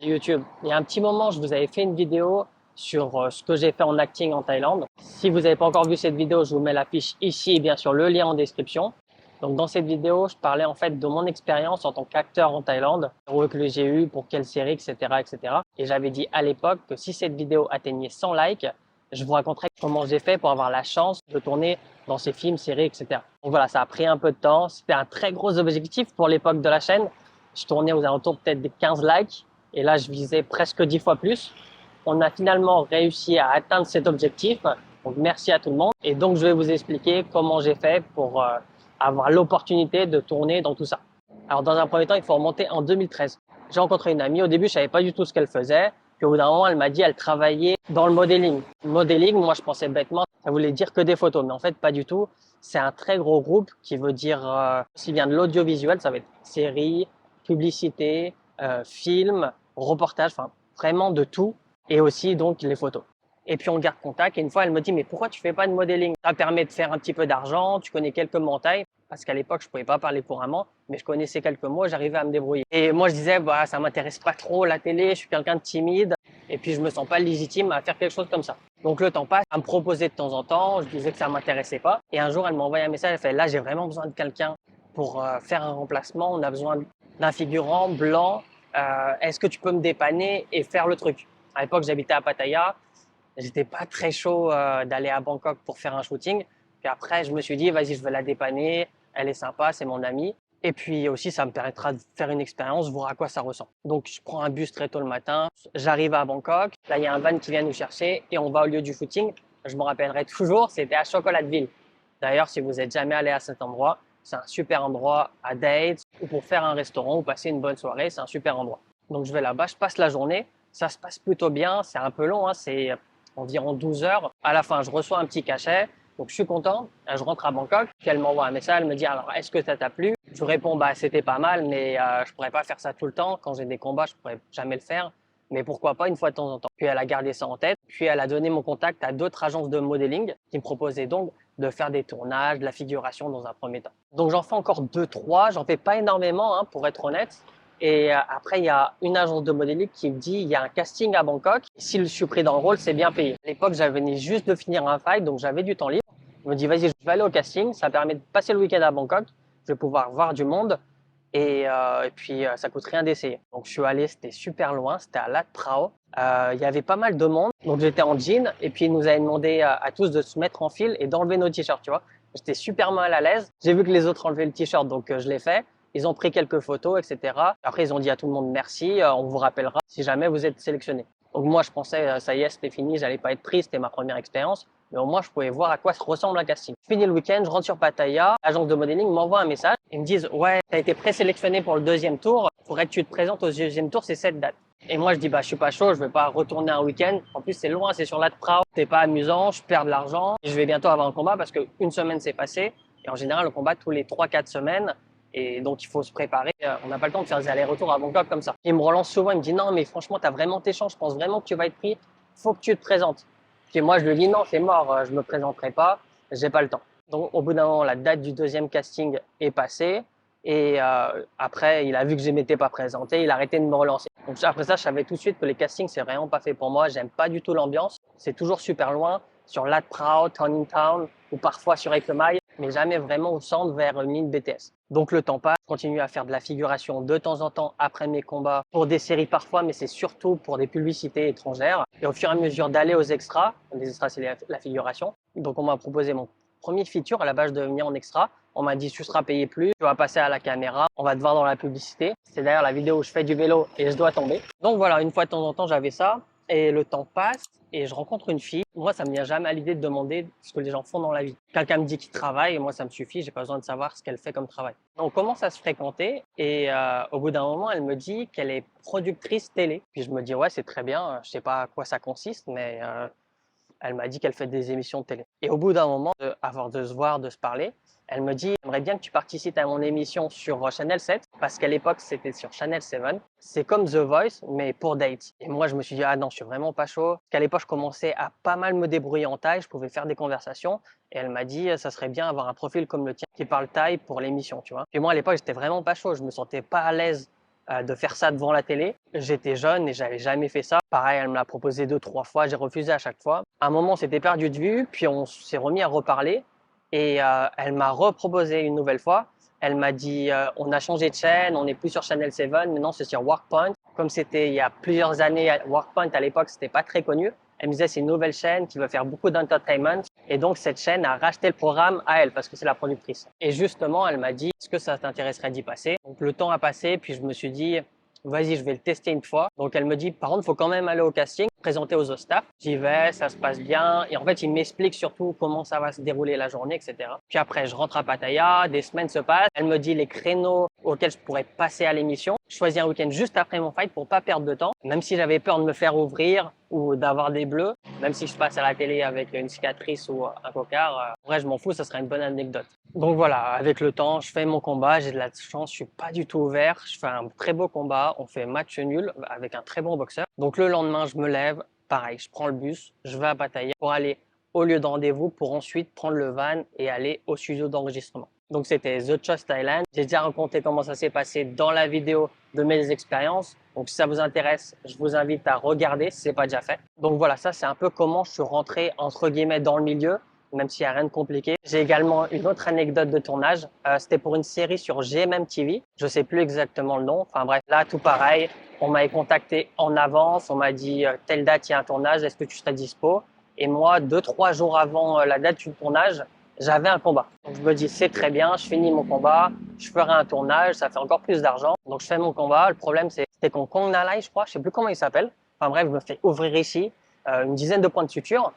YouTube. Il y a un petit moment, je vous avais fait une vidéo sur ce que j'ai fait en acting en Thaïlande. Si vous n'avez pas encore vu cette vidéo, je vous mets la fiche ici et bien sûr le lien en description. Donc dans cette vidéo, je parlais en fait de mon expérience en tant qu'acteur en Thaïlande, le rôle que j'ai eu, pour quelle série, etc., etc. Et j'avais dit à l'époque que si cette vidéo atteignait 100 likes, je vous raconterai comment j'ai fait pour avoir la chance de tourner dans ces films, séries, etc. Donc voilà, ça a pris un peu de temps. C'était un très gros objectif pour l'époque de la chaîne. Je tournais aux alentours peut-être des 15 likes. Et là, je visais presque 10 fois plus. On a finalement réussi à atteindre cet objectif. Donc, merci à tout le monde. Et donc, je vais vous expliquer comment j'ai fait pour avoir l'opportunité de tourner dans tout ça. Alors, dans un premier temps, il faut remonter en 2013. J'ai rencontré une amie. Au début, je savais pas du tout ce qu'elle faisait. Puis au bout d'un moment, elle m'a dit qu'elle travaillait dans le modeling. Le modeling, moi, je pensais bêtement, ça voulait dire que des photos. Mais en fait, pas du tout. C'est un très gros groupe qui veut dire aussi bien de l'audiovisuel, ça va être série, publicité, film, reportage, enfin vraiment de tout, et aussi donc les photos. Et puis on garde contact, et une fois elle me dit mais pourquoi tu fais pas de modeling? Ça permet de faire un petit peu d'argent, tu connais quelques mots en thaï, parce qu'à l'époque je pouvais pas parler couramment, mais je connaissais quelques mots, j'arrivais à me débrouiller. Et moi je disais bah ça m'intéresse pas trop la télé, je suis quelqu'un de timide, et puis je me sens pas légitime à faire quelque chose comme ça. Donc le temps passe, à me proposer de temps en temps, je disais que ça m'intéressait pas, et un jour elle m'a envoyé un message, elle fait là j'ai vraiment besoin de quelqu'un pour faire un remplacement, on a besoin d'un figurant blanc, est-ce que tu peux me dépanner et faire le truc? À l'époque, j'habitais à Pattaya. J'étais pas très chaud d'aller à Bangkok pour faire un shooting. Puis après, je me suis dit, vas-y, je vais la dépanner. Elle est sympa, c'est mon amie. Et puis aussi, ça me permettra de faire une expérience, voir à quoi ça ressemble. Donc, je prends un bus très tôt le matin. J'arrive à Bangkok. Là, il y a un van qui vient nous chercher et on va au lieu du shooting. Je me rappellerai toujours, c'était à Chocolateville. D'ailleurs, si vous êtes jamais allé à cet endroit, c'est un super endroit à date ou pour faire un restaurant ou passer une bonne soirée. C'est un super endroit. Donc, je vais là-bas, je passe la journée. Ça se passe plutôt bien. C'est un peu long, hein, c'est environ 12 heures. À la fin, je reçois un petit cachet. Donc, je suis content. Je rentre à Bangkok. Puis, elle m'envoie un message. Elle me dit, alors, est-ce que ça t'a plu? Je réponds, bah, c'était pas mal, mais je pourrais pas faire ça tout le temps. Quand j'ai des combats, je pourrais jamais le faire. Mais pourquoi pas une fois de temps en temps. Puis, elle a gardé ça en tête. Puis, elle a donné mon contact à d'autres agences de modeling qui me proposaient donc de faire des tournages, de la figuration dans un premier temps. Donc, j'en fais encore deux, trois. J'en fais pas énormément, hein, pour être honnête. Et après, il y a une agence de modeling qui me dit, il y a un casting à Bangkok. Si je suis pris dans le rôle, c'est bien payé. À l'époque, j'avais juste de finir un fight, donc j'avais du temps libre. Je me dis, vas-y, je vais aller au casting. Ça permet de passer le week-end à Bangkok. Je vais pouvoir voir du monde. Et puis, ça coûte rien d'essayer. Donc, je suis allé, c'était super loin. C'était à Lat Phrao. Il y avait pas mal de monde. Donc, j'étais en jean. Et puis, ils nous avaient demandé à tous de se mettre en file et d'enlever nos t-shirts, tu vois. J'étais super mal à l'aise. J'ai vu que les autres enlevaient le t-shirt, donc je l'ai fait. Ils ont pris quelques photos, etc. Après, ils ont dit à tout le monde merci, on vous rappellera si jamais vous êtes sélectionné. Donc moi, je pensais, ça y est, c'était fini, j'allais pas être pris, c'était ma première expérience. Mais au moins, je pouvais voir à quoi ressemble un casting. Fini le week-end, je rentre sur Pattaya, l'agence de modeling m'envoie un message. Ils me disent, ouais, t'as été présélectionné pour le deuxième tour. Faudrait que tu te présentes au deuxième tour, c'est cette date. Et moi, je dis, bah, je suis pas chaud, je vais pas retourner un week-end. En plus, c'est loin, c'est sur Lat Phrao. C'est pas amusant, je perds de l'argent. Je vais bientôt avoir un combat parce qu'une semaine s'est passée. Et en général, le combat tous les 3-4 semaines. Et donc, il faut se préparer. On n'a pas le temps de faire des allers-retours à Bangkok comme ça. Il me relance souvent, il me dit non, mais franchement, tu as vraiment tes chances. Je pense vraiment que tu vas être pris. Faut que tu te présentes. Puis moi, je lui dis non, c'est mort, je me présenterai pas. J'ai pas le temps. Donc, au bout d'un moment, la date du deuxième casting est passée. Et après, il a vu que je m'étais pas présenté, il a arrêté de me relancer. Donc après ça, je savais tout de suite que les castings, c'est vraiment pas fait pour moi. J'aime pas du tout l'ambiance. C'est toujours super loin, sur Lat Phrao, Turning Town, ou parfois sur Ekemai, mais jamais vraiment au centre vers une ligne BTS. Donc le temps passe, je continue à faire de la figuration de temps en temps après mes combats, pour des séries parfois, mais c'est surtout pour des publicités étrangères. Et au fur et à mesure d'aller aux extras, les extras c'est la figuration, donc on m'a proposé mon premier feature, à la base je devais venir en extra. On m'a dit tu seras payé plus, tu vas passer à la caméra, on va te voir dans la publicité. C'est d'ailleurs la vidéo où je fais du vélo et je dois tomber. Donc voilà, une fois de temps en temps j'avais ça et le temps passe et je rencontre une fille. Moi ça me vient jamais à l'idée de demander ce que les gens font dans la vie. Quelqu'un me dit qu'il travaille et moi ça me suffit, j'ai pas besoin de savoir ce qu'elle fait comme travail. On commence à se fréquenter et au bout d'un moment elle me dit qu'elle est productrice télé. Puis je me dis ouais c'est très bien, je sais pas à quoi ça consiste mais elle m'a dit qu'elle fait des émissions de télé. Et au bout d'un moment, avant de se voir, de se parler, elle me dit, j'aimerais bien que tu participes à mon émission sur Channel 7, parce qu'à l'époque, c'était sur Channel 7. C'est comme The Voice, mais pour date. Et moi, je me suis dit, ah non, je suis vraiment pas chaud. Parce qu'à l'époque, je commençais à pas mal me débrouiller en thaï, je pouvais faire des conversations. Et elle m'a dit, ça serait bien avoir un profil comme le tien qui parle thaï pour l'émission, tu vois. Et moi, à l'époque, j'étais vraiment pas chaud. Je me sentais pas à l'aise de faire ça devant la télé. J'étais jeune et j'avais jamais fait ça. Pareil, elle me l'a proposé 2-3 fois, j'ai refusé à chaque fois. À un moment, on s'était perdu de vue, puis on s'est remis à reparler et elle m'a reproposé une nouvelle fois. Elle m'a dit on a changé de chaîne, on n'est plus sur Channel 7, maintenant c'est sur Workpoint. Comme c'était il y a plusieurs années, Workpoint à l'époque c'était pas très connu. Elle me disait c'est une nouvelle chaîne qui veut faire beaucoup d'entertainment et donc cette chaîne a racheté le programme à elle parce que c'est la productrice. Et justement elle m'a dit est-ce que ça t'intéresserait d'y passer? Donc le temps a passé puis je me suis dit vas-y je vais le tester une fois. Donc elle me dit par contre il faut quand même aller au casting, présenter aux autres staff. J'y vais, ça se passe bien et en fait il m'explique surtout comment ça va se dérouler la journée etc. Puis après je rentre à Pattaya, des semaines se passent, elle me dit les créneaux auxquels je pourrais passer à l'émission. Je choisis un week-end juste après mon fight pour pas perdre de temps, même si j'avais peur de me faire ouvrir ou d'avoir des bleus, même si je passe à la télé avec une cicatrice ou un cocard, en vrai je m'en fous, ça serait une bonne anecdote. Donc voilà, avec le temps, je fais mon combat, j'ai de la chance, je suis pas du tout ouvert, je fais un très beau combat, on fait match nul avec un très bon boxeur. Donc le lendemain, je me lève, pareil, je prends le bus, je vais à Pattaya pour aller au lieu de rendez-vous pour ensuite prendre le van et aller au studio d'enregistrement. Donc c'était The Choice Thailand. J'ai déjà raconté comment ça s'est passé dans la vidéo de mes expériences. Donc si ça vous intéresse, je vous invite à regarder si ce n'est pas déjà fait. Donc voilà, ça c'est un peu comment je suis rentré entre guillemets dans le milieu, même s'il n'y a rien de compliqué. J'ai également une autre anecdote de tournage. C'était pour une série sur GMM TV. Je sais plus exactement le nom. Enfin bref, là tout pareil. On m'avait contacté en avance. On m'a dit telle date il y a un tournage. Est-ce que tu serais dispo? Et moi, 2-3 jours avant la date du tournage, j'avais un combat. Donc je me dis c'est très bien, je finis mon combat, je ferai un tournage, ça fait encore plus d'argent. Donc je fais mon combat. Le problème c'était qu'on Kong Nalai, je crois, je sais plus comment il s'appelle. Enfin bref, je me fais ouvrir ici une dizaine de points de suture.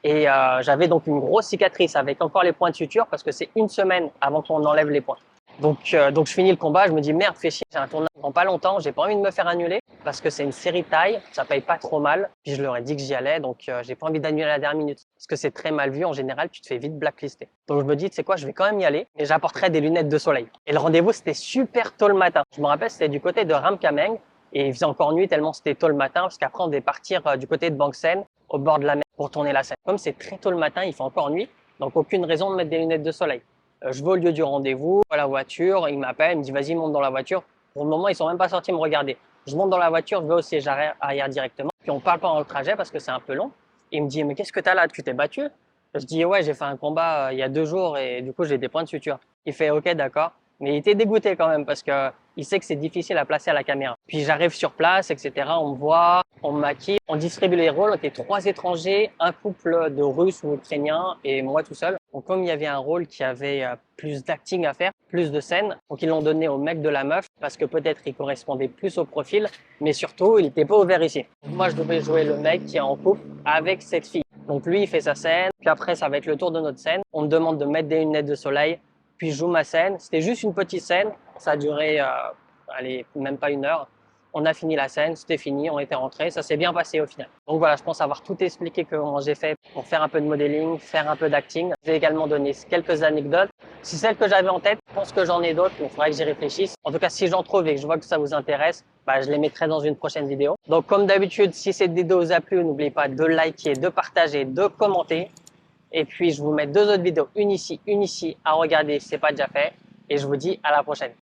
Et j'avais donc une grosse cicatrice avec encore les points de suture parce que c'est une semaine avant qu'on enlève les points. Donc je finis le combat, je me dis merde, fais chier, j'ai un tournage dans pas longtemps, j'ai pas envie de me faire annuler parce que c'est une série thaï, ça paye pas trop mal. Puis je leur ai dit que j'y allais, donc j'ai pas envie d'annuler à la dernière minute parce que c'est très mal vu en général, tu te fais vite blacklister. Donc je me dis tu sais quoi, je vais quand même y aller, mais j'apporterai des lunettes de soleil. Et le rendez-vous c'était super tôt le matin. Je me rappelle c'était du côté de Ramkhameng et il faisait encore nuit tellement c'était tôt le matin parce qu'après on devait partir du côté de Bang Sen au bord de la mer pour tourner la scène. Comme c'est très tôt le matin, il fait encore nuit, donc aucune raison de mettre des lunettes de soleil. Je vais au lieu du rendez-vous, à la voiture, il m'appelle, il me dit vas-y monte dans la voiture. Pour le moment ils sont même pas sortis me regarder. Je monte dans la voiture, je vais au siège arrière directement. Puis on parle pendant le trajet parce que c'est un peu long. Il me dit mais qu'est-ce que t'as là, tu t'es battu? Je dis ouais j'ai fait un combat il y a 2 jours et du coup j'ai des points de suture. Il fait ok d'accord, mais il était dégoûté quand même parce que il sait que c'est difficile à placer à la caméra. Puis j'arrive sur place, etc. On me voit, on me maquille, on distribue les rôles. On était 3 étrangers, un couple de Russes ou Ukrainiens et moi tout seul. Donc comme il y avait un rôle qui avait plus d'acting à faire, plus de scènes, donc ils l'ont donné au mec de la meuf parce que peut-être il correspondait plus au profil, mais surtout il n'était pas ouvert ici. Moi je devais jouer le mec qui est en couple avec cette fille. Donc lui il fait sa scène, puis après ça va être le tour de notre scène. On me demande de mettre des lunettes de soleil, puis je joue ma scène. C'était juste une petite scène, ça a duré allez, même pas 1 heure. On a fini la scène, c'était fini, on était rentrés, ça s'est bien passé au final. Donc voilà, je pense avoir tout expliqué comment j'ai fait pour faire un peu de modeling, faire un peu d'acting. J'ai également donné quelques anecdotes. Si celles que j'avais en tête, je pense que j'en ai d'autres, mais il faudrait que j'y réfléchisse. En tout cas, si j'en trouve et que je vois que ça vous intéresse, je les mettrai dans une prochaine vidéo. Donc comme d'habitude, si cette vidéo vous a plu, n'oubliez pas de liker, de partager, de commenter. Et puis je vous mets 2 autres vidéos, une ici, à regarder si ce n'est pas déjà fait. Et je vous dis à la prochaine.